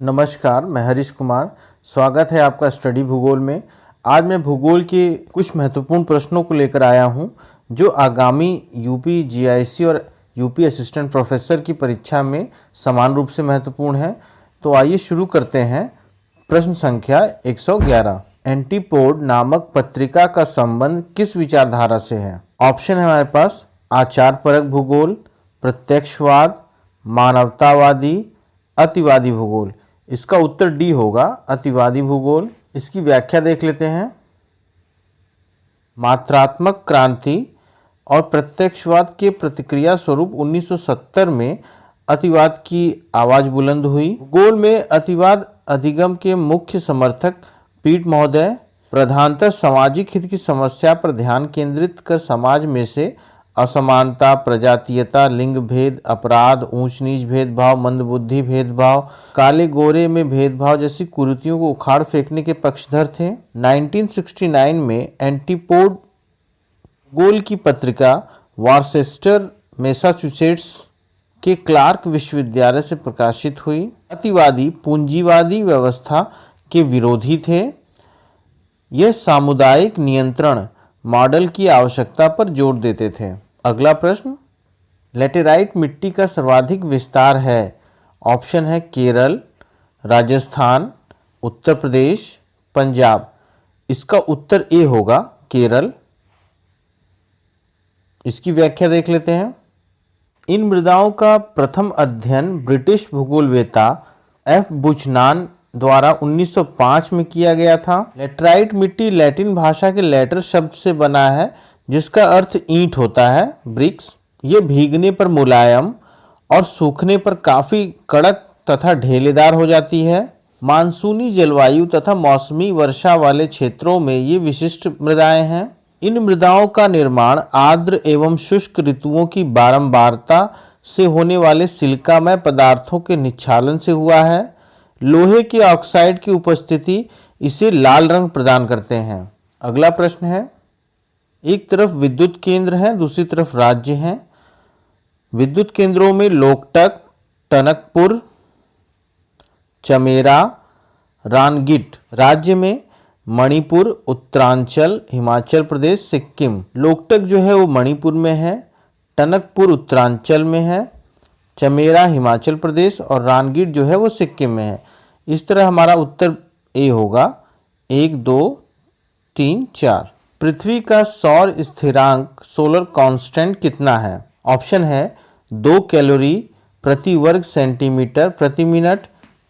नमस्कार, मैं हरीश कुमार। स्वागत है आपका स्टडी भूगोल में। आज मैं भूगोल के कुछ महत्वपूर्ण प्रश्नों को लेकर आया हूं, जो आगामी यूपी जीआईसी और यूपी असिस्टेंट प्रोफेसर की परीक्षा में समान रूप से महत्वपूर्ण है। तो आइए शुरू करते हैं। प्रश्न संख्या 111। एंटीपोड नामक पत्रिका का संबंध किस विचारधारा से है? ऑप्शन है हमारे पास आचारपरक भूगोल, प्रत्यक्षवाद, मानवतावादी, अतिवादी भूगोल। इसका उत्तर डी होगा, अतिवादी भूगोल। इसकी व्याख्या देख लेते हैं। मात्रात्मक क्रांति और प्रत्यक्षवाद के प्रतिक्रिया स्वरूप 1970 में अतिवाद की आवाज बुलंद हुई। भूगोल में अतिवाद अधिगम के मुख्य समर्थक पीट महोदय प्रधानतः सामाजिक हित की समस्या पर ध्यान केंद्रित कर समाज में से असमानता, प्रजातीयता, लिंग भेद, अपराध, ऊंच नीच भेदभाव, मंदबुद्धि भेदभाव, काले गोरे में भेदभाव जैसी कुरीतियों को उखाड़ फेंकने के पक्षधर थे। 1969 में एंटीपोड भूगोल की पत्रिका वॉर्सेस्टर, मैसाचुसेट्स के क्लार्क विश्वविद्यालय से प्रकाशित हुई। अतिवादी पूंजीवादी व्यवस्था के विरोधी थे। यह सामुदायिक नियंत्रण मॉडल की आवश्यकता पर जोर देते थे। अगला प्रश्न, लेटेराइट मिट्टी का सर्वाधिक विस्तार है। ऑप्शन है केरल, राजस्थान, उत्तर प्रदेश, पंजाब। इसका उत्तर ए होगा, केरल। इसकी व्याख्या देख लेते हैं। इन मृदाओं का प्रथम अध्ययन ब्रिटिश भूगोलवेत्ता एफ बुचनान द्वारा 1905 में किया गया था। लेटराइट मिट्टी लैटिन भाषा के लेटर शब्द से बना है, जिसका अर्थ ईंट होता है, ब्रिक्स। ये भीगने पर मुलायम और सूखने पर काफ़ी कड़क तथा ढेलेदार हो जाती है। मानसूनी जलवायु तथा मौसमी वर्षा वाले क्षेत्रों में ये विशिष्ट मृदाएं हैं। इन मृदाओं का निर्माण आर्द्र एवं शुष्क ऋतुओं की बारंबारता से होने वाले सिलिकामय पदार्थों के निक्षालन से हुआ है। लोहे के ऑक्साइड की उपस्थिति इसे लाल रंग प्रदान करते हैं। अगला प्रश्न है, एक तरफ विद्युत केंद्र हैं, दूसरी तरफ राज्य हैं। विद्युत केंद्रों में लोकटक, टनकपुर, चमेरा, रानगिट। राज्य में मणिपुर, उत्तरांचल, हिमाचल प्रदेश, सिक्किम। लोकटक जो है वो मणिपुर में है, टनकपुर उत्तरांचल में है, चमेरा हिमाचल प्रदेश और रानगिट जो है वो सिक्किम में है। इस तरह हमारा उत्तर ए होगा, 1, 2, 3, 4। पृथ्वी का सौर स्थिरांक सोलर कांस्टेंट कितना है? ऑप्शन है 2 कैलोरी प्रति वर्ग सेंटीमीटर प्रति मिनट,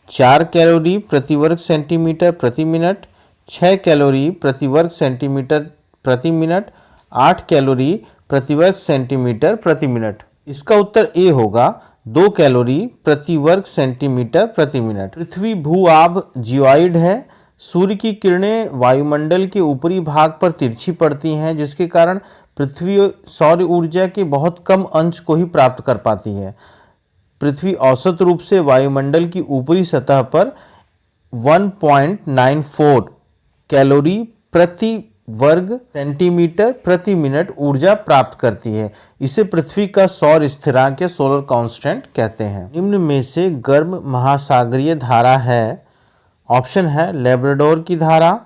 4 कैलोरी प्रति वर्ग सेंटीमीटर प्रति मिनट, 6 कैलोरी प्रति वर्ग सेंटीमीटर प्रति मिनट, 8 कैलोरी प्रति वर्ग सेंटीमीटर प्रति मिनट। इसका उत्तर ए होगा, 2 कैलोरी प्रति वर्ग सेंटीमीटर प्रति मिनट। पृथ्वी भू-आभ जियोइड है। सूर्य की किरणें वायुमंडल के ऊपरी भाग पर तिरछी पड़ती हैं, जिसके कारण पृथ्वी सौर ऊर्जा के बहुत कम अंश को ही प्राप्त कर पाती है। पृथ्वी औसत रूप से वायुमंडल की ऊपरी सतह पर 1.94 कैलोरी प्रति वर्ग सेंटीमीटर प्रति मिनट ऊर्जा प्राप्त करती है। इसे पृथ्वी का सौर स्थिरांक या सोलर कांस्टेंट कहते हैं। निम्न में से गर्म महासागरीय धारा है। ऑप्शन है लेब्राडोर की धारा,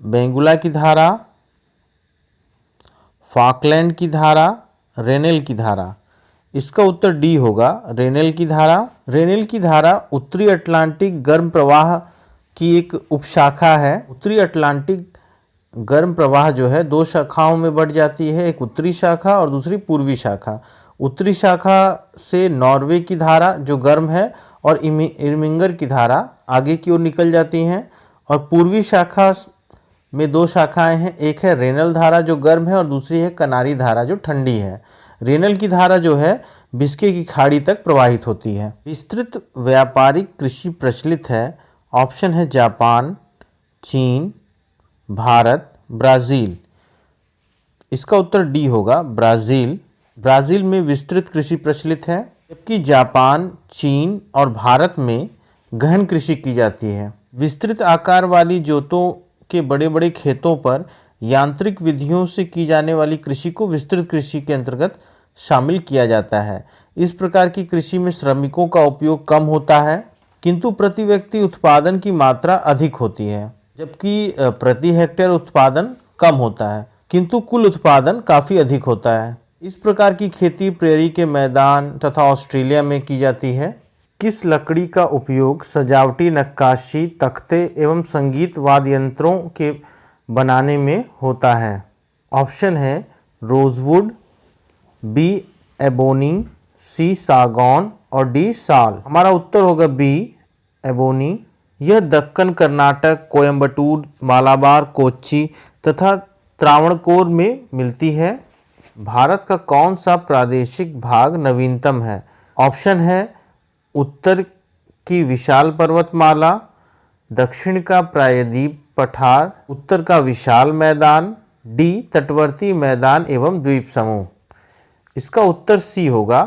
बेंगुला की धारा, फॉकलैंड की धारा, रेनेल की धारा। इसका उत्तर डी होगा, रेनेल की धारा। रेनेल की धारा उत्तरी अटलांटिक गर्म प्रवाह की एक उपशाखा है। उत्तरी अटलांटिक गर्म प्रवाह जो है 2 शाखाओं में बढ़ जाती है, एक उत्तरी शाखा और दूसरी पूर्वी शाखा। उत्तरी शाखा से नॉर्वे की धारा जो गर्म है और इर्मिंगर की धारा आगे की ओर निकल जाती हैं, और पूर्वी शाखा में 2 शाखाएं हैं, एक है रेनल धारा जो गर्म है और दूसरी है कनारी धारा जो ठंडी है। रेनल की धारा जो है बिस्के की खाड़ी तक प्रवाहित होती है। विस्तृत व्यापारिक कृषि प्रचलित है। ऑप्शन है जापान, चीन, भारत, ब्राज़ील। इसका उत्तर डी होगा, ब्राज़ील। ब्राज़ील में विस्तृत कृषि प्रचलित है, जबकि जापान, चीन और भारत में गहन कृषि की जाती है। विस्तृत आकार वाली जोतों के बड़े बड़े खेतों पर यांत्रिक विधियों से की जाने वाली कृषि को विस्तृत कृषि के अंतर्गत शामिल किया जाता है। इस प्रकार की कृषि में श्रमिकों का उपयोग कम होता है। किंतु प्रति व्यक्ति उत्पादन की मात्रा अधिक होती है, जबकि प्रति हेक्टेयर उत्पादन कम होता है, किंतु कुल उत्पादन काफ़ी अधिक होता है। इस प्रकार की खेती प्रेरी के मैदान तथा ऑस्ट्रेलिया में की जाती है। किस लकड़ी का उपयोग सजावटी नक्काशी, तख्ते एवं संगीत वाद्य यंत्रों के बनाने में होता है? ऑप्शन है रोजवुड, बी एबोनी, सी सागौन और डी साल। हमारा उत्तर होगा बी एबोनी। यह दक्कन, कर्नाटक, कोयम्बटूर, मालाबार, कोच्चि तथा त्रावणकोर में मिलती है। भारत का कौन सा प्रादेशिक भाग नवीनतम है? ऑप्शन है उत्तर की विशाल पर्वतमाला, दक्षिण का प्रायद्वीप पठार, उत्तर का विशाल मैदान, डी तटवर्ती मैदान एवं द्वीप समूह। इसका उत्तर सी होगा,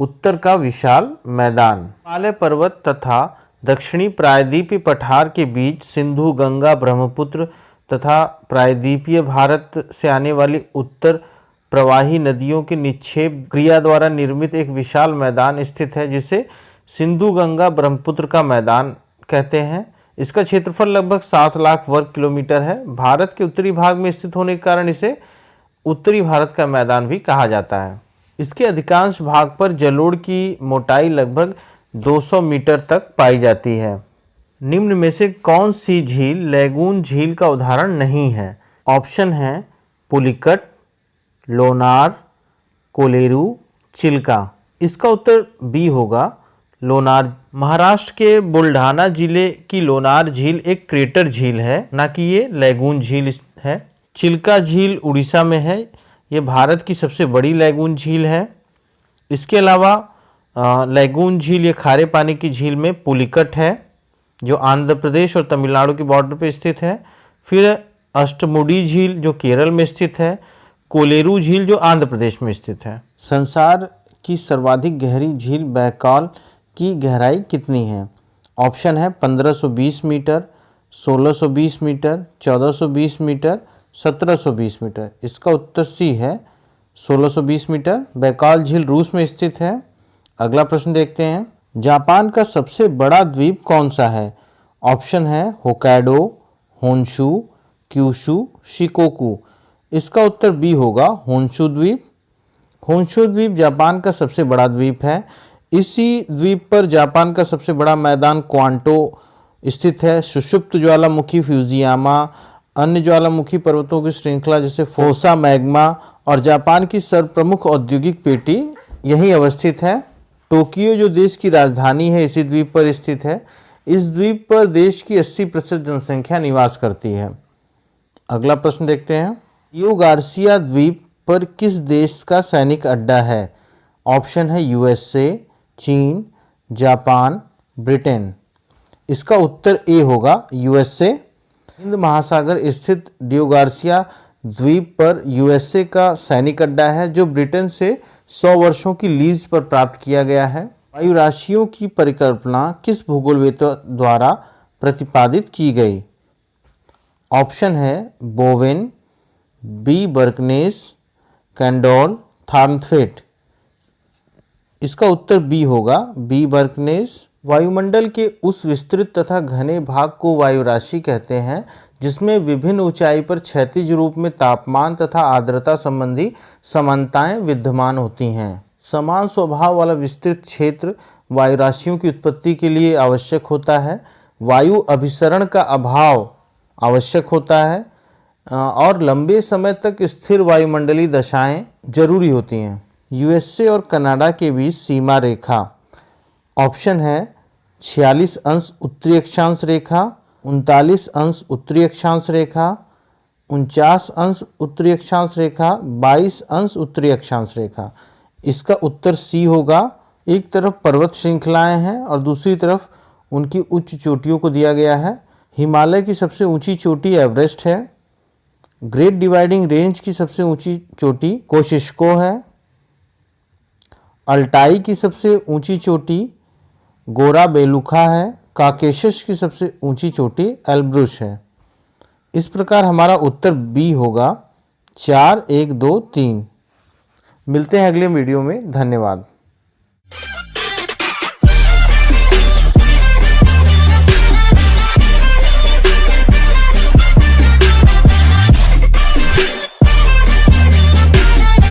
उत्तर का विशाल मैदान। हिमालय पर्वत तथा दक्षिणी प्रायद्वीपीय पठार के बीच सिंधु, गंगा, ब्रह्मपुत्र तथा प्रायद्वीपीय भारत से आने वाली उत्तर प्रवाही नदियों के निक्षेप क्रिया द्वारा निर्मित एक विशाल मैदान स्थित है, जिसे सिंधु, गंगा, ब्रह्मपुत्र का मैदान कहते हैं। इसका क्षेत्रफल लगभग 7 लाख वर्ग किलोमीटर है। भारत के उत्तरी भाग में स्थित होने के कारण इसे उत्तरी भारत का मैदान भी कहा जाता है। इसके अधिकांश भाग पर जलोढ़ की मोटाई लगभग 200 मीटर तक पाई जाती है। निम्न में से कौन सी झील लैगून झील का उदाहरण नहीं है? ऑप्शन है पुलिकट, लोनार, कोलेरू, चिल्का। इसका उत्तर बी होगा, लोनार। महाराष्ट्र के बुल्ढाना जिले की लोनार झील एक क्रेटर झील है, ना कि ये लैगून झील है। चिल्का झील उड़ीसा में है। ये भारत की सबसे बड़ी लैगून झील है। इसके अलावा लैगून झील ये खारे पानी की झील में पुलिकट है, जो आंध्र प्रदेश और तमिलनाडु के बॉर्डर पर स्थित है। फिर अष्टमुडी झील जो केरल में स्थित है। कोलेरू झील जो आंध्र प्रदेश में स्थित है। संसार की सर्वाधिक गहरी झील बैकाल की गहराई कितनी है? ऑप्शन है 1520 मीटर, 1620 मीटर, 1420 मीटर, 1720 मीटर। इसका उत्तर सी है, 1620 मीटर। बैकाल झील रूस में स्थित है। अगला प्रश्न देखते हैं। जापान का सबसे बड़ा द्वीप कौन सा है? ऑप्शन है होक्काइडो, होन्शु, क्यूशु, शिकोकू। इसका उत्तर बी होगा, होन्शु द्वीप। होन्शु द्वीप जापान का सबसे बड़ा द्वीप है। इसी द्वीप पर जापान का सबसे बड़ा मैदान क्वांटो स्थित है। सुषुप्त ज्वालामुखी फ्यूजियामा, अन्य ज्वालामुखी पर्वतों की श्रृंखला जैसे फोसा मैग्मा और जापान की सर्वप्रमुख औद्योगिक पेटी यहीं अवस्थित है। टोक्यो जो देश की राजधानी है इसी द्वीप पर स्थित है। इस द्वीप पर देश की 80% जनसंख्या निवास करती है। अगला प्रश्न देखते हैं। रियो गार्सिया द्वीप पर किस देश का सैनिक अड्डा है? ऑप्शन है यूएसए, चीन, जापान, ब्रिटेन। इसका उत्तर ए होगा, यूएसए। हिंद महासागर स्थित रियो गार्सिया द्वीप पर यूएसए का सैनिक अड्डा है, जो ब्रिटेन से 100 वर्षों की लीज पर प्राप्त किया गया है। वायु राशियों की परिकल्पना किस भूगोलवेत्ता द्वारा प्रतिपादित की गई? ऑप्शन है बोवेन, बी बर्कनेस, कैंडोल, थॉर्नथवेट। इसका उत्तर बी होगा, बी बर्कनेस। वायुमंडल के उस विस्तृत तथा घने भाग को वायु राशि कहते हैं जिसमें विभिन्न ऊंचाई पर क्षैतिज रूप में तापमान तथा आर्द्रता संबंधी समानताएं विद्यमान होती हैं। समान स्वभाव वाला विस्तृत क्षेत्र वायु राशियों की उत्पत्ति के लिए आवश्यक होता है। वायु अभिसरण का अभाव आवश्यक होता है और लंबे समय तक स्थिर वायुमंडलीय दशाएं जरूरी होती हैं। यूएसए और कनाडा के बीच सीमा रेखा। ऑप्शन है 46 अंश उत्तरी अक्षांश रेखा, 39 अंश उत्तरी अक्षांश रेखा, 49 अंश उत्तरी अक्षांश रेखा, 22 अंश उत्तरी अक्षांश रेखा। इसका उत्तर सी होगा। एक तरफ पर्वत श्रृंखलाएं हैं और दूसरी तरफ उनकी उच्च चोटियों को दिया गया है। हिमालय की सबसे ऊंची चोटी एवरेस्ट है। ग्रेट डिवाइडिंग रेंज की सबसे ऊंची चोटी कोशिश्को है। अल्टाई की सबसे ऊंची चोटी गोरा बेलुखा है। काकेशस की सबसे ऊंची चोटी एल्ब्रुस है। इस प्रकार हमारा उत्तर बी होगा, 4, 1, 2, 3। मिलते हैं अगले वीडियो में। धन्यवाद।